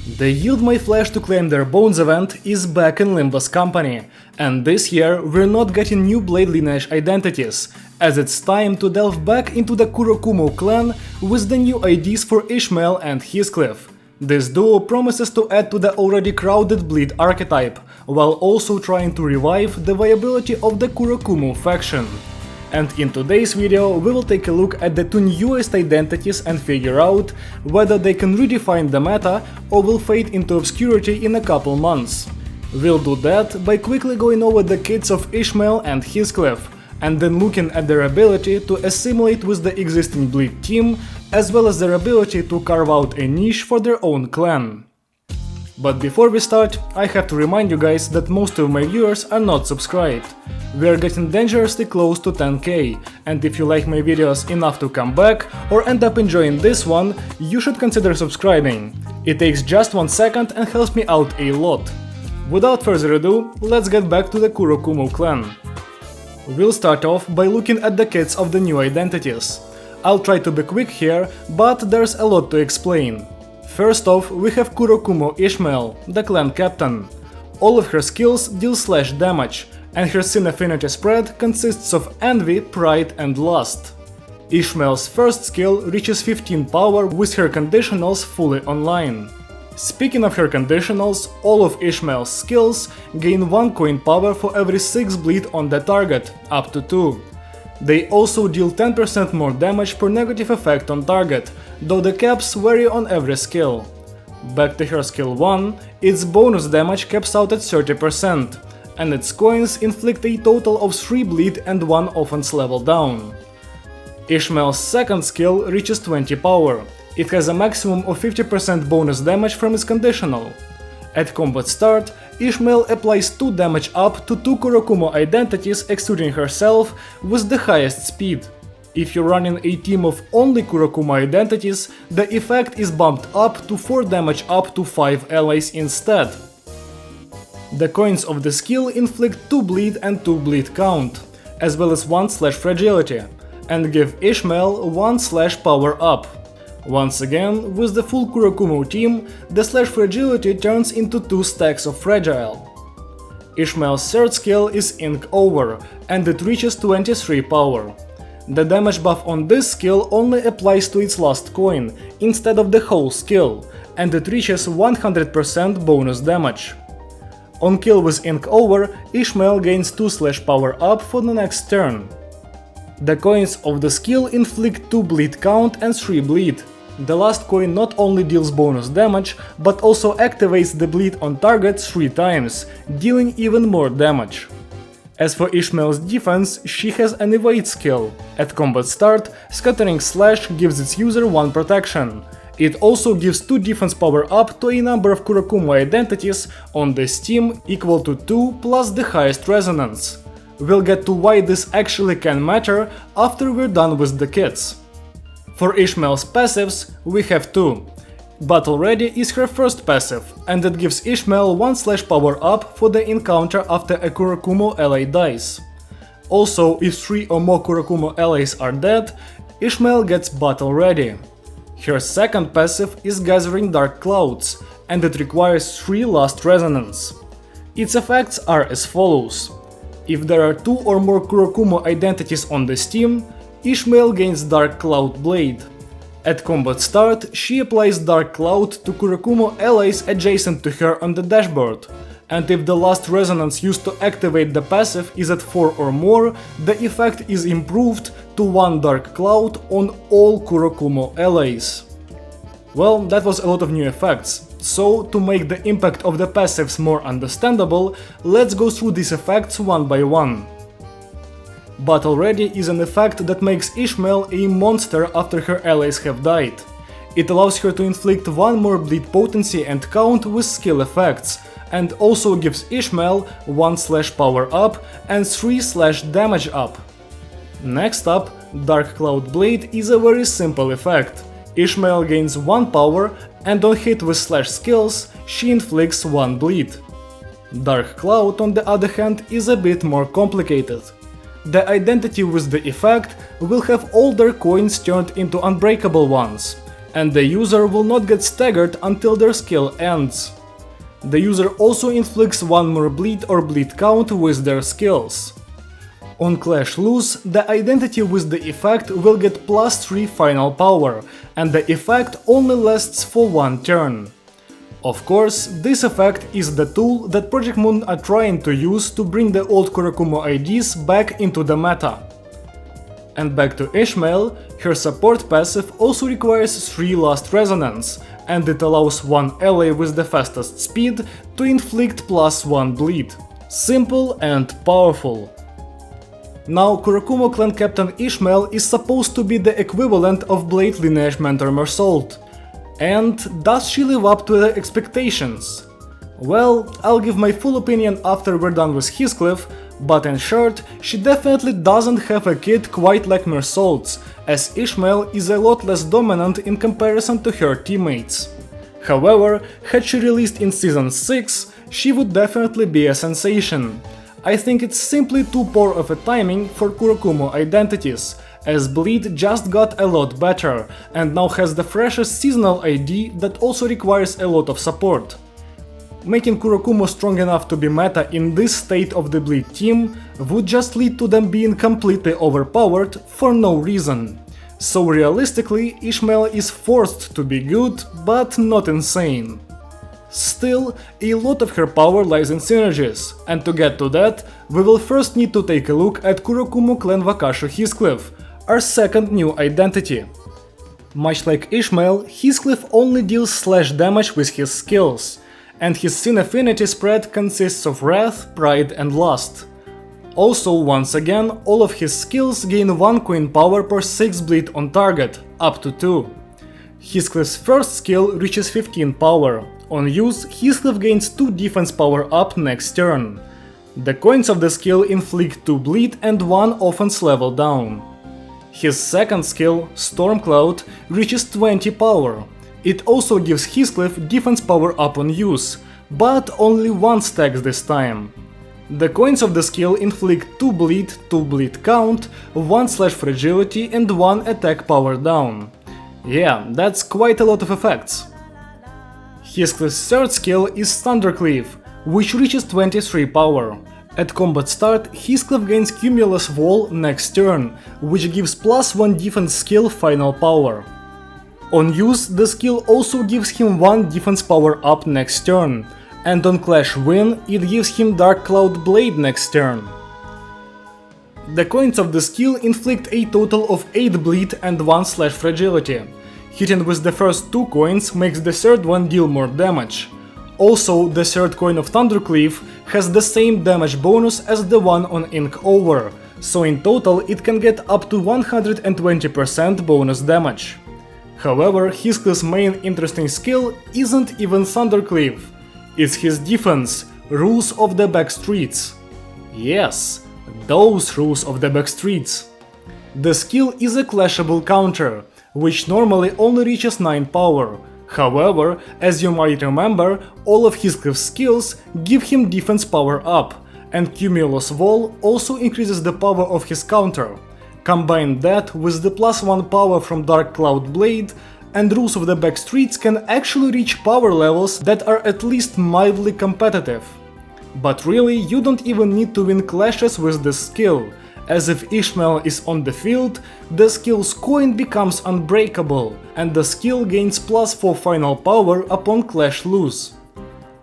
The Yield My Flesh to Claim Their Bones event is back in Limbus company, and this year we're not getting new Blade lineage identities, as it's time to delve back into the Kurokumo clan with the new IDs for Ishmael and Heathcliff. This duo promises to add to the already crowded Bleed archetype, while also trying to revive the viability of the Kurokumo faction. And in today's video we will take a look at the two newest identities and figure out whether they can redefine the meta or will fade into obscurity in a couple months. We'll do that by quickly going over the kits of Ishmael and Heathcliff, and then looking at their ability to assimilate with the existing Bleed team, as well as their ability to carve out a niche for their own clan. But before we start, I have to remind you guys that most of my viewers are not subscribed. We are getting dangerously close to 10k, and if you like my videos enough to come back or end up enjoying this one, you should consider subscribing. It takes just 1 second and helps me out a lot. Without further ado, let's get back to the Kurokumo clan. We'll start off by looking at the kits of the new identities. I'll try to be quick here, but there's a lot to explain. First off, we have Kurokumo Ishmael, the clan captain. All of her skills deal slash damage, and her sin affinity spread consists of envy, pride and lust. Ishmael's first skill reaches 15 power with her conditionals fully online. Speaking of her conditionals, all of Ishmael's skills gain 1 coin power for every 6 bleed on the target, up to 2. They also deal 10% more damage per negative effect on target, though the caps vary on every skill. Back to her skill 1, its bonus damage caps out at 30%, and its coins inflict a total of 3 bleed and 1 offense level down. Ishmael's second skill reaches 20 power. It has a maximum of 50% bonus damage from its conditional. At combat start, Ishmael applies 2 damage up to 2 Kurokumo identities excluding herself with the highest speed. If you're running a team of only Kurokumo identities, the effect is bumped up to 4 damage up to 5 allies instead. The coins of the skill inflict 2 bleed and 2 bleed count, as well as 1 slash fragility, and give Ishmael 1 slash power up. Once again, with the full Kurokumo team, the slash fragility turns into 2 stacks of fragile. Ishmael's third skill is Ink Over, and it reaches 23 power. The damage buff on this skill only applies to its last coin, instead of the whole skill, and it reaches 100% bonus damage. On kill with Ink Over, Ishmael gains 2 slash power up for the next turn. The coins of the skill inflict 2 bleed count and 3 bleed. The last coin not only deals bonus damage, but also activates the bleed on target 3 times, dealing even more damage. As for Ishmael's defense, she has an evade skill. At combat start, Scattering Slash gives its user 1 protection. It also gives 2 defense power up to a number of Kurokumo identities on this team equal to 2 plus the highest resonance. We'll get to why this actually can matter after we're done with the kits. For Ishmael's passives, we have 2. Battle Ready is her first passive, and it gives Ishmael 1 slash power up for the encounter after a Kurokumo ally dies. Also, if 3 or more Kurokumo allies are dead, Ishmael gets Battle Ready. Her second passive is Gathering Dark Clouds, and it requires 3 last resonance. Its effects are as follows. If there are 2 or more Kurokumo identities on this team, Ishmael gains Dark Cloud Blade. At combat start, she applies Dark Cloud to Kurokumo allies adjacent to her on the dashboard, and if the last resonance used to activate the passive is at 4 or more, the effect is improved to 1 Dark Cloud on all Kurokumo allies. Well, that was a lot of new effects, so to make the impact of the passives more understandable, let's go through these effects one by one. Battle Ready is an effect that makes Ishmael a monster after her allies have died. It allows her to inflict 1 more bleed potency and count with skill effects, and also gives Ishmael 1 slash power up and 3 slash damage up. Next up, Dark Cloud Blade is a very simple effect. Ishmael gains 1 power, and on hit with slash skills, she inflicts 1 bleed. Dark Cloud, on the other hand, is a bit more complicated. The identity with the effect will have all their coins turned into unbreakable ones. and the user will not get staggered until their skill ends. The user also inflicts one more bleed or bleed count with their skills. On Clash Lose, the identity with the effect will get +3 final power, and the effect only lasts for one turn. Of course, this effect is the tool that Project Moon are trying to use to bring the old Kurokumo IDs back into the meta. And back to Ishmael, her support passive also requires 3 Last Resonance, and it allows one ally with the fastest speed to inflict +1 bleed. Simple and powerful. Now, Kurokumo clan captain Ishmael is supposed to be the equivalent of Blade lineage mentor Mersault. And does she live up to the expectations? Well, I'll give my full opinion after we're done with Heathcliff, but in short, she definitely doesn't have a kid quite like Mersault's, as Ishmael is a lot less dominant in comparison to her teammates. However, had she released in Season 6, she would definitely be a sensation. I think it's simply too poor of a timing for Kurokumo Identities, as Bleed just got a lot better, and now has the freshest seasonal ID that also requires a lot of support. Making Kurokumo strong enough to be meta in this state of the Bleed team would just lead to them being completely overpowered for no reason. So realistically, Ishmael is forced to be good, but not insane. Still, a lot of her power lies in synergies, and to get to that, we will first need to take a look at Kurokumo clan Wakashu Heathcliff, our second new identity. Much like Ishmael, Heathcliff only deals slash damage with his skills, and his sin affinity spread consists of Wrath, Pride and Lust. Also, once again, all of his skills gain 1 coin power per 6 bleed on target, up to 2. Heathcliff's first skill reaches 15 power. On use, Heathcliff gains 2 defense power up next turn. The coins of the skill inflict 2 bleed and 1 offense level down. His second skill, Stormcloud, reaches 20 power. It also gives Heathcliff defense power up on use, but only 1 stacks this time. The coins of the skill inflict 2 bleed count, 1 slash fragility and 1 attack power down. Yeah, that's quite a lot of effects. Heathcliff's third skill is Thundercleave, which reaches 23 power. At combat start, Heathcliff gains Cumulus Wall next turn, which gives +1 defense skill final power. On use, the skill also gives him 1 defense power up next turn, and on Clash Win, it gives him Dark Cloud Blade next turn. The coins of the skill inflict a total of 8 bleed and 1 slash fragility. Hitting with the first 2 coins makes the third one deal more damage. Also, the third coin of Thundercleave has the same damage bonus as the one on Ink Over, so in total it can get up to 120% bonus damage. However, Heathcliff's main interesting skill isn't even Thundercleave. It's his defense, Rules of the Backstreets. Yes, those Rules of the Backstreets. The skill is a clashable counter, which normally only reaches 9 power. However, as you might remember, all of Heathcliff's skills give him defense power up, and Cumulus Wall also increases the power of his counter. Combine that with the +1 power from Dark Cloud Blade, and Rules of the Backstreets can actually reach power levels that are at least mildly competitive. But really, you don't even need to win clashes with this skill, as if Ishmael is on the field, the skill's coin becomes unbreakable, and the skill gains +4 final power upon Clash Lose.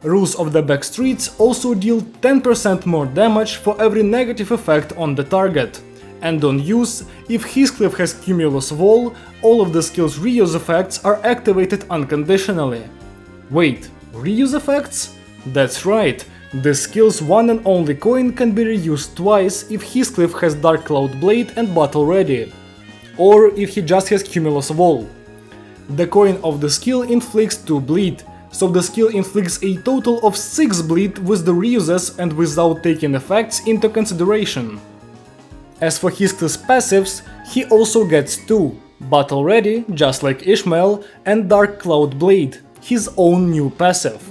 Rules of the Backstreets also deal 10% more damage for every negative effect on the target, and on use, if Heathcliff has Cumulus Wall, all of the skill's reuse effects are activated unconditionally. Wait, reuse effects? That's right. The skill's one and only coin can be reused twice if Heathcliff has Dark Cloud Blade and Battle Ready, or if he just has Cumulus Wall. The coin of the skill inflicts 2 bleed, so the skill inflicts a total of 6 bleed with the reuses and without taking effects into consideration. As for Heathcliff's passives, he also gets 2, Battle Ready, just like Ishmael, and Dark Cloud Blade, his own new passive.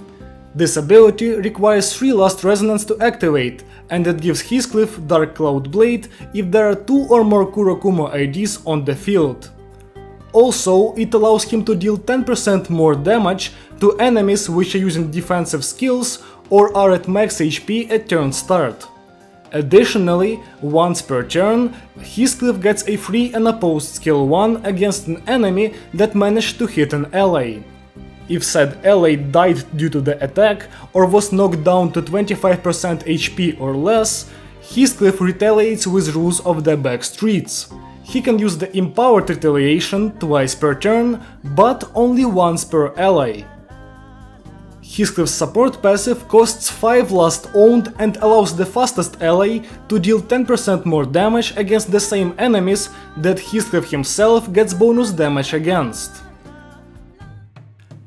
This ability requires 3 Last Resonance to activate, and it gives Heathcliff Dark Cloud Blade if there are 2 or more Kurokumo IDs on the field. also it allows him to deal 10% more damage to enemies which are using defensive skills or are at max HP at turn start. Additionally, once per turn, Heathcliff gets a free unopposed skill 1 against an enemy that managed to hit an ally. If said ally died due to the attack or was knocked down to 25% HP or less, Heathcliff retaliates with rules of the back streets. He can use the empowered retaliation twice per turn, but only once per ally. Heathcliff's support passive costs 5 last owned and allows the fastest ally to deal 10% more damage against the same enemies that Heathcliff himself gets bonus damage against.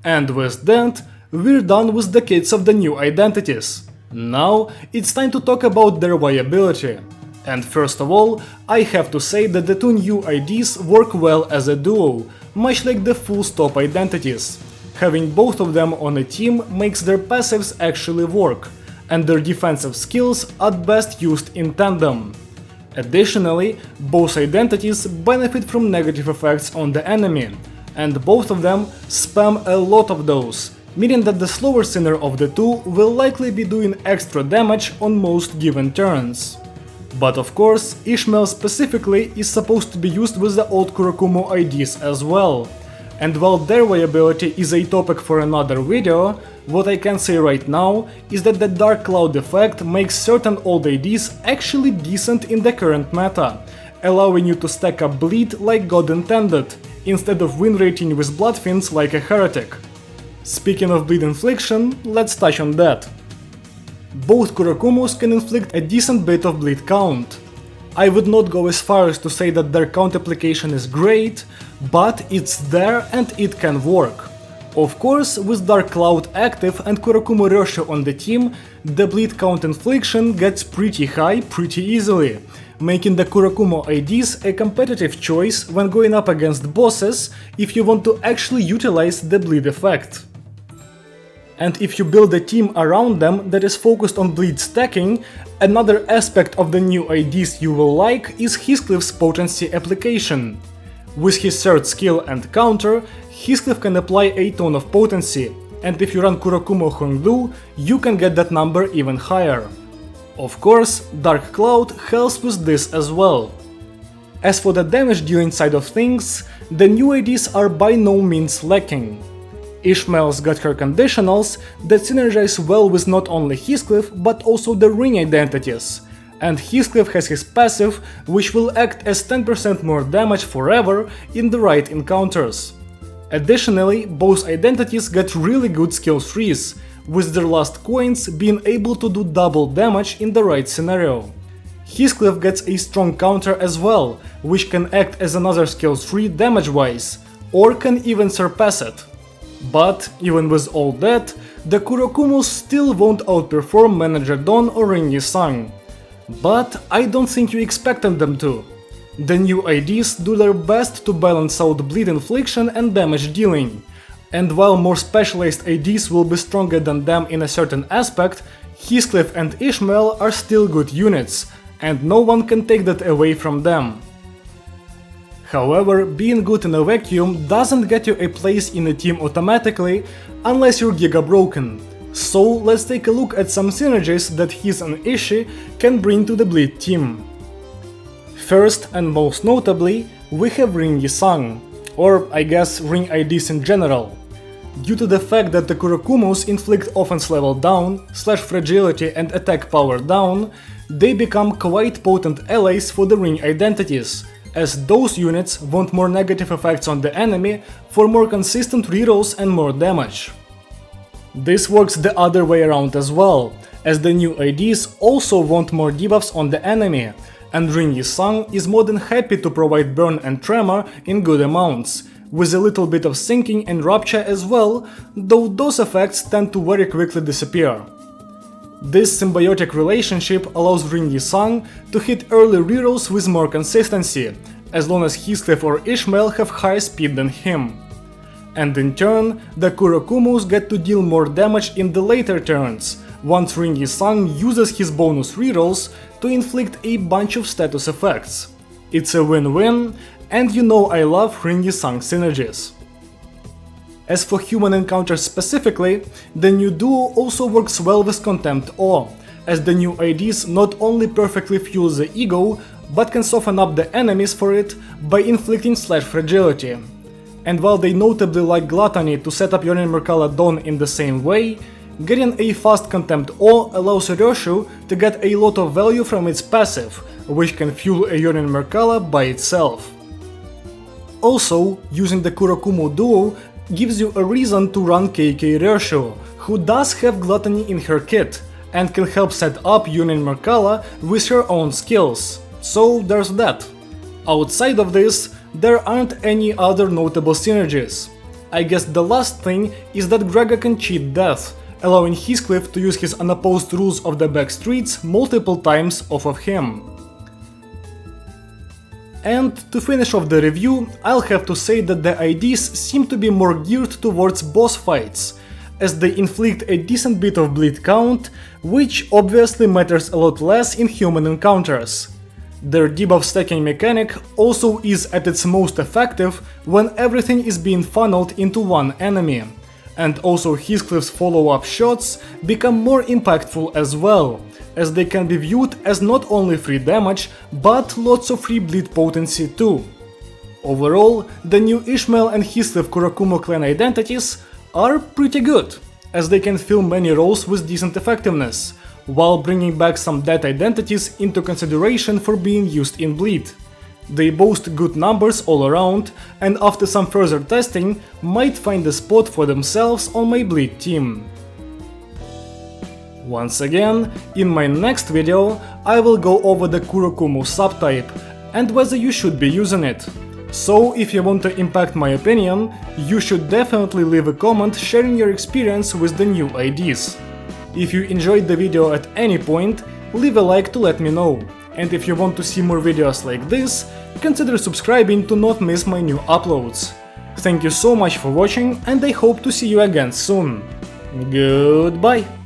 And with that, we're done with the kits of the new identities. Now it's time to talk about their viability. And first of all, I have to say that the two new IDs work well as a duo, much like the full stop identities. Having both of them on a team makes their passives actually work, and their defensive skills at best used in tandem. Additionally, both identities benefit from negative effects on the enemy, and both of them spam a lot of those, meaning that the slower sinner of the two will likely be doing extra damage on most given turns. But of course, Ishmael specifically is supposed to be used with the old Kurokumo IDs as well. And while their viability is a topic for another video, what I can say right now is that the Dark Cloud effect makes certain old IDs actually decent in the current meta, allowing you to stack up bleed like God intended, instead of win rating with Bloodfiends like a heretic. Speaking of bleed infliction, let's touch on that. Both Kurokumos can inflict a decent bit of bleed count. I would not go as far as to say that their count application is great, but it's there and it can work. Of course, with Dark Cloud active and Kurokumo Rosho on the team, the bleed count infliction gets pretty high pretty easily, making the Kurokumo IDs a competitive choice when going up against bosses if you want to actually utilize the bleed effect. And if you build a team around them that is focused on bleed stacking, another aspect of the new IDs you will like is Heathcliff's potency application. With his third skill and counter, Heathcliff can apply a ton of potency, and if you run Kurokumo Hongdu, you can get that number even higher. Of course, Dark Cloud helps with this as well. As for the damage dealing side of things, the new IDs are by no means lacking. Ishmael's got her conditionals that synergize well with not only Heathcliff but also the ring identities, and Heathcliff has his passive which will act as 10% more damage forever in the right encounters. Additionally, both identities get really good skill trees, with their last coins being able to do double damage in the right scenario. Heathcliff gets a strong counter as well, which can act as another skill tree damage-wise, or can even surpass it. But, even with all that, the Kurokumos still won't outperform Manager Don or Ringy Sang. But I don't think you expected them to. The new IDs do their best to balance out bleed infliction and damage dealing. And while more specialized IDs will be stronger than them in a certain aspect, Heathcliff and Ishmael are still good units, and no one can take that away from them. However, being good in a vacuum doesn't get you a place in a team automatically unless you're giga broken. So let's take a look at some synergies that Heath and Ishi can bring to the Bleed team. First and most notably, we have Ring Yi-sang, or I guess Ring IDs in general. Due to the fact that the Kurokumos inflict offense level down, slash fragility and attack power down, they become quite potent allies for the Ring identities, as those units want more negative effects on the enemy for more consistent rerolls and more damage. This works the other way around as well, as the new IDs also want more debuffs on the enemy, and Ring Yi-sang is more than happy to provide burn and tremor in good amounts, with a little bit of sinking and rupture as well, though those effects tend to very quickly disappear. This symbiotic relationship allows Ring Yi-sang to hit early rerolls with more consistency, as long as Heathcliff or Ishmael have higher speed than him. And in turn, the Kurokumos get to deal more damage in the later turns, once Ring Yi-sang uses his bonus rerolls to inflict a bunch of status effects. It's a win-win, and you know I love Ringy-Sang synergies. As for human encounters specifically, the new duo also works well with Contempt Awe, as the new IDs not only perfectly fuel the ego, but can soften up the enemies for it by inflicting slash fragility. And while they notably like Gluttony to set up Yorin Merkala Dawn in the same way, getting a fast Contempt Awe allows Ryoshu to get a lot of value from its passive, which can fuel a Yorin Merkala by itself. Also, using the Kurokumo duo gives you a reason to run KK Ryoshu, who does have Gluttony in her kit, and can help set up Yorin Merkala with her own skills. So there's that. Outside of this, there aren't any other notable synergies. I guess the last thing is that Gregor can cheat death, allowing Heathcliff to use his unopposed rules of the back streets multiple times off of him. And to finish off the review, I'll have to say that the IDs seem to be more geared towards boss fights, as they inflict a decent bit of bleed count, which obviously matters a lot less in human encounters. Their debuff stacking mechanic also is at its most effective when everything is being funneled into one enemy, and also Heathcliff's follow-up shots become more impactful as well, as they can be viewed as not only free damage, but lots of free bleed potency too. Overall, the new Ishmael and Heathcliff Kurokumo clan identities are pretty good, as they can fill many roles with decent effectiveness, while bringing back some dead identities into consideration for being used in bleed. They boast good numbers all around, and after some further testing, might find a spot for themselves on my bleed team. Once again, in my next video, I will go over the Kurokumo subtype, and whether you should be using it. So if you want to impact my opinion, you should definitely leave a comment sharing your experience with the new IDs. If you enjoyed the video at any point, leave a like to let me know. And if you want to see more videos like this, consider subscribing to not miss my new uploads. Thank you so much for watching, and I hope to see you again soon. Goodbye!